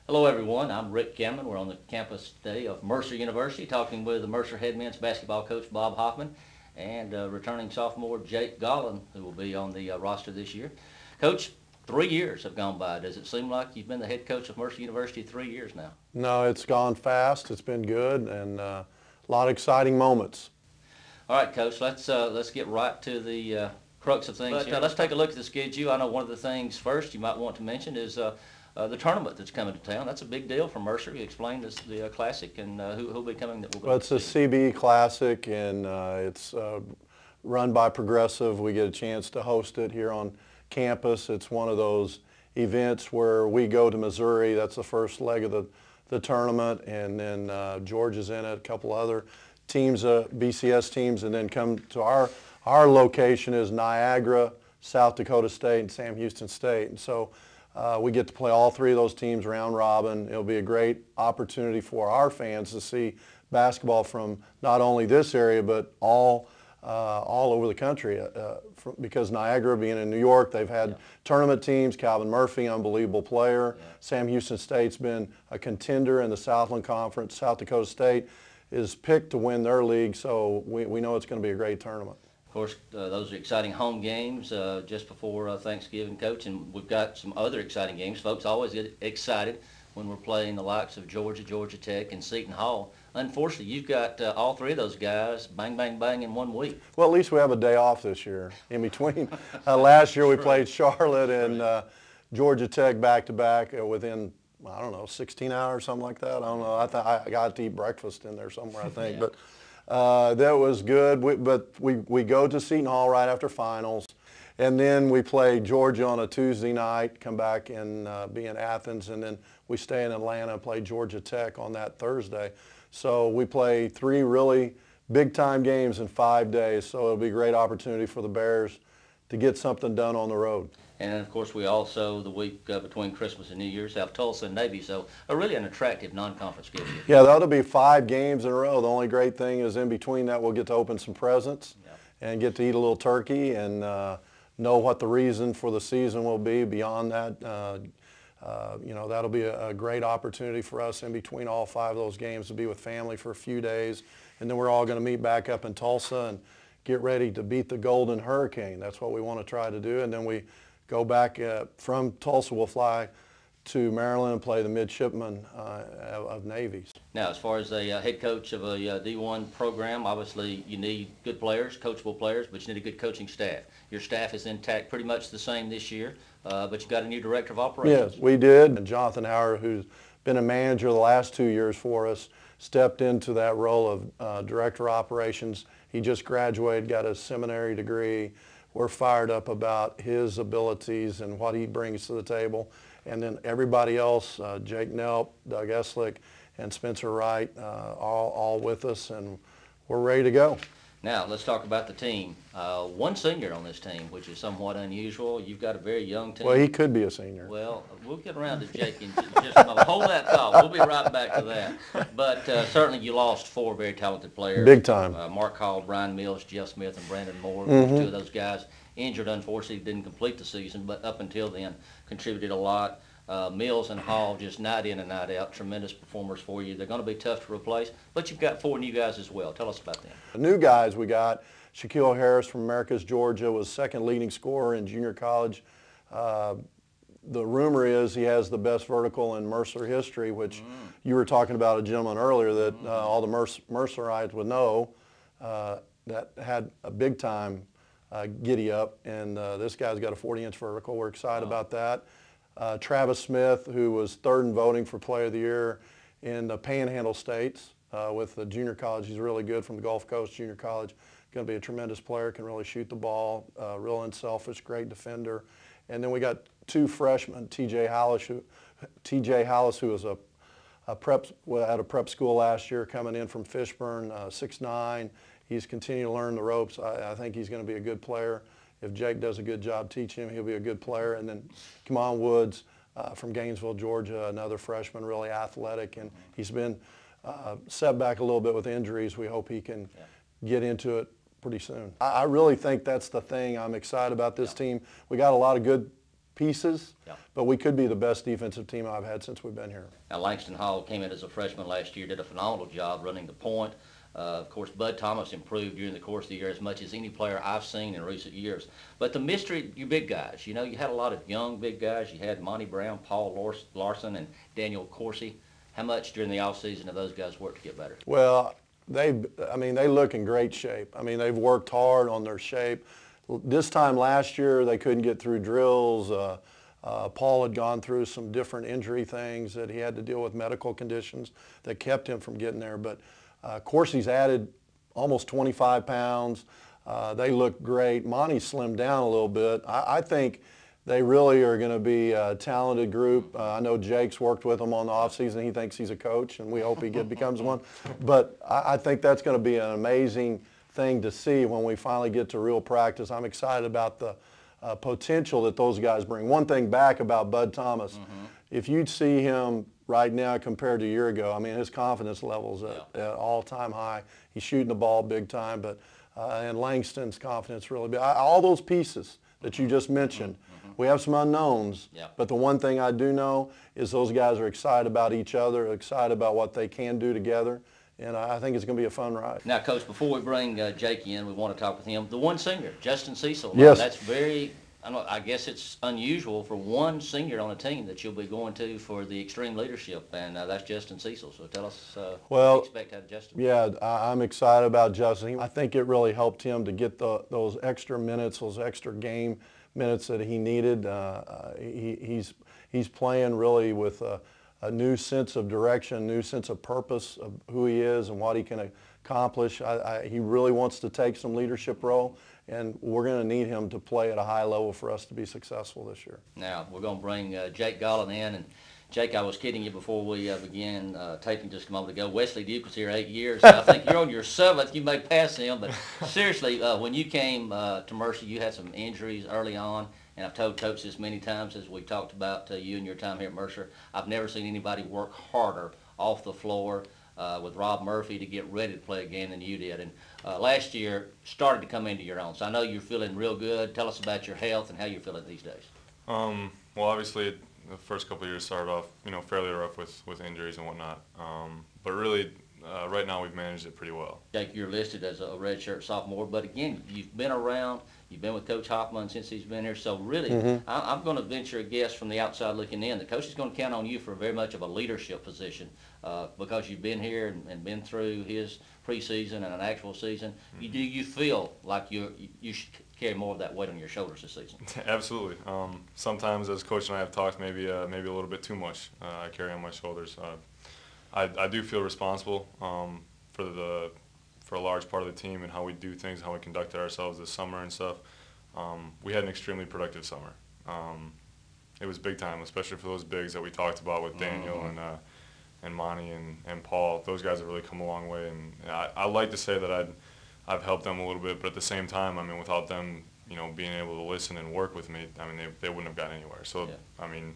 Hello everyone, I'm Rick Cameron. We're on the campus today of Mercer University talking with the Mercer head men's basketball coach Bob Hoffman and returning sophomore Jake Gollin, who will be on the roster this year. Coach, 3 years have gone by. Does it seem like you've been the head coach of Mercer University 3 years now? No, it's gone fast. It's been good and a lot of exciting moments. All right, Coach, let's get right to the crux of things here. Let's take a look at the schedule. I know one of the things first you might want to mention is the tournament that's coming to town. That's a big deal for Mercer. You explained this, the Classic and who'll be coming. Well, it's the CBE Classic, and it's run by Progressive. We get a chance to host it here on campus. It's one of those events where we go to Missouri. That's the first leg of the tournament, and then Georgia's in it, a couple other teams, BCS teams, and then come to our location is Niagara, South Dakota State, and Sam Houston State. And so we get to play all three of those teams round robin. It'll be a great opportunity for our fans to see basketball from not only this area but all over the country. Because Niagara being in New York, they've had tournament teams. Calvin Murphy, unbelievable player. Yeah. Sam Houston State's been a contender in the Southland Conference. South Dakota State is picked to win their league, so we know it's going to be a great tournament. Of course, those are exciting home games just before Thanksgiving, Coach, and we've got some other exciting games. Folks always get excited when we're playing the likes of Georgia, Georgia Tech, and Seton Hall. Unfortunately, you've got all three of those guys bang, bang, bang in 1 week. Well, at least we have a day off this year in between. Last year we played Charlotte and Georgia Tech back-to-back within, I don't know, 16 hours, something like that. I don't know. I got to eat breakfast in there somewhere, I think. Yeah. But that was good. We go to Seton Hall right after finals. And then we play Georgia on a Tuesday night, come back and be in Athens. And then we stay in Atlanta and play Georgia Tech on that Thursday. So we play 3 really big-time games in 5 days. So it'll be a great opportunity for the Bears to get something done on the road. And, of course, we also, the week between Christmas and New Year's, have Tulsa and Navy. So really an attractive non-conference schedule. Yeah, that'll be 5 games in a row. The only great thing is in between that we'll get to open some presents and get to eat a little turkey and know what the reason for the season will be beyond that. You know, that'll be a great opportunity for us in between all 5 of those games to be with family for a few days. And then we're all going to meet back up in Tulsa and get ready to beat the Golden Hurricane. That's what we want to try to do. And then we go back from Tulsa, we'll fly to Maryland and play the midshipmen of Navies. Now, as far as the head coach of a D1 program, obviously you need good players, coachable players, but you need a good coaching staff. Your staff is intact, pretty much the same this year, but you got a new director of operations. Yes, we did. And Jonathan Howard, who's been a manager the last 2 years for us, stepped into that role of director of operations. He just graduated, got a seminary degree. We're fired up about his abilities and what he brings to the table. And then everybody else, Jake Nelp, Doug Eslick, and Spencer Wright, all with us, and we're ready to go. Now, let's talk about the team. 1 senior on this team, which is somewhat unusual. You've got a very young team. Well, he could be a senior. Well, we'll get around to Jake in just a moment. Hold that thought. We'll be right back to that. But certainly you lost 4 very talented players. Big time. Mark Hall, Brian Mills, Jeff Smith, and Brandon Moore. 2 of those guys injured, unfortunately, didn't complete the season, but up until then contributed a lot. Mills and Hall just night in and night out, tremendous performers for you. They're going to be tough to replace, but you've got 4 new guys as well. Tell us about them. The new guys we got, Shaquille Harris from Americus, Georgia, was 2nd leading scorer in junior college. The rumor is he has the best vertical in Mercer history, which you were talking about a gentleman earlier that all the Mercerites would know that had a big-time giddy up, and this guy's got a 40-inch vertical. We're excited about that. Travis Smith, who was 3rd in voting for Player of the Year in the Panhandle States with the junior college. He's really good from the Gulf Coast Junior College. Going to be a tremendous player, can really shoot the ball, real unselfish, great defender. And then we got 2 freshmen, TJ Hollis, who was at a prep school last year, coming in from Fishburne, 6'9". He's continuing to learn the ropes. I think he's going to be a good player. If Jake does a good job teaching him, he'll be a good player. And then Kamon Woods from Gainesville, Georgia, another freshman, really athletic. And he's been set back a little bit with injuries. We hope he can get into it pretty soon. I really think that's the thing I'm excited about this team. We got a lot of good pieces, Yeah. but we could be the best defensive team I've had since we've been here. Now, Langston Hall came in as a freshman last year, did a phenomenal job running the point. Of course, Bud Thomas improved during the course of the year as much as any player I've seen in recent years. But the mystery, you big guys, you know, you had a lot of young big guys. You had Monty Brown, Paul Larson, and Daniel Coursey. How much during the offseason have those guys worked to get better? Well, they look in great shape. I mean, they've worked hard on their shape. This time last year, they couldn't get through drills. Paul had gone through some different injury things that he had to deal with, medical conditions that kept him from getting there. But Coursey's added almost 25 pounds. They look great. Monty slimmed down a little bit. I think they really are going to be a talented group. I know Jake's worked with them on the offseason. He thinks he's a coach, and we hope he becomes one. But I think that's going to be an amazing thing to see when we finally get to real practice. I'm excited about the potential that those guys bring. One thing back about Bud Thomas, if you'd see him right now compared to a year ago, I mean, his confidence level's at all-time high. He's shooting the ball big time, but and Langston's confidence really big. All those pieces that you just mentioned, we have some unknowns, but the one thing I do know is those guys are excited about each other, excited about what they can do together, and I think it's going to be a fun ride. Now, Coach, before we bring Jake in, we want to talk with him. The one senior, Justin Cecil. Yes. That's very, I guess it's unusual for one senior on a team that you'll be going to for the extreme leadership, and that's Justin Cecil. So tell us what you expect out of Justin. Yeah, I'm excited about Justin. I think it really helped him to get those extra minutes, those extra game minutes that he needed. He's playing really with a new sense of direction, new sense of purpose of who he is and what he can accomplish. He really wants to take some leadership role, and we're going to need him to play at a high level for us to be successful this year. Now, we're going to bring Jake Gollan in. And Jake, I was kidding you before we began taping just a moment ago. Wesley Duke was here 8 years. I think you're on your 7th. You may pass him. But seriously, when you came to Mercer, you had some injuries early on. And I've told Coach this many times as we talked about you and your time here at Mercer. I've never seen anybody work harder off the floor with Rob Murphy to get ready to play again than you did. And last year started to come into your own. So I know you're feeling real good. Tell us about your health and how you're feeling these days. Well, obviously, the first couple of years started off, fairly rough with injuries and whatnot. But really, right now we've managed it pretty well. Jake, you're listed as a redshirt sophomore, but again, you've been around. You've been with Coach Hoffman since he's been here. So really, I'm going to venture a guess from the outside looking in. The coach is going to count on you for very much of a leadership position because you've been here and been through his preseason and an actual season. Do you feel like you should carry more of that weight on your shoulders this season? Absolutely. Sometimes, as Coach and I have talked, maybe a little bit too much I carry on my shoulders. I do feel responsible for a large part of the team and how we do things, how we conducted ourselves this summer and stuff. We had an extremely productive summer. It was big time, especially for those bigs that we talked about with Daniel and Monty and Paul. Those guys have really come a long way, and I like to say that I've helped them a little bit, but at the same time, I mean, without them, being able to listen and work with me, I mean, they wouldn't have gotten anywhere. So, I mean,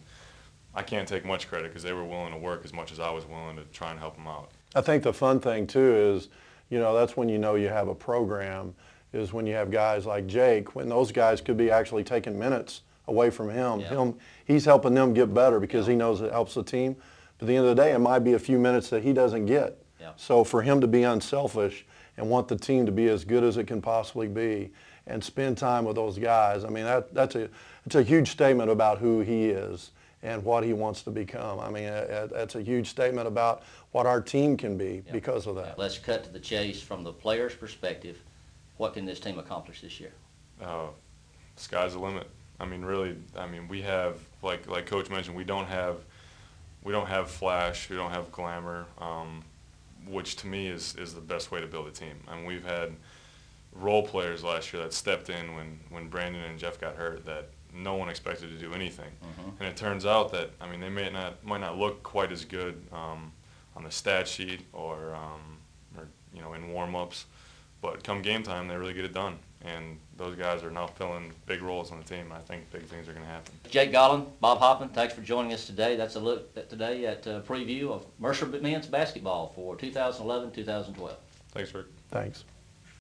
I can't take much credit because they were willing to work as much as I was willing to try and help them out. I think the fun thing too is, that's when you know you have a program, is when you have guys like Jake, when those guys could be actually taking minutes away from him. He's helping them get better because he knows it helps the team. But at the end of the day, it might be a few minutes that he doesn't get. So for him to be unselfish and want the team to be as good as it can possibly be and spend time with those guys, I mean, that's a huge statement about who he is and what he wants to become. I mean, that's a huge statement about what our team can be because of that. Let's cut to the chase from the player's perspective. What can this team accomplish this year? Sky's the limit. I mean, really, we have, like Coach mentioned, we don't have flash, we don't have glamour, which to me is the best way to build a team. I mean, we've had role players last year that stepped in when Brandon and Jeff got hurt that no one expected to do anything. And it turns out that, I mean, they might not look quite as good on the stat sheet or in warm-ups, but come game time, they really get it done. And those guys are now filling big roles on the team. I think big things are going to happen. Jake Gollan, Bob Hoffman, thanks for joining us today. That's a look today at a preview of Mercer men's basketball for 2011-2012. Thanks, Rick. Thanks.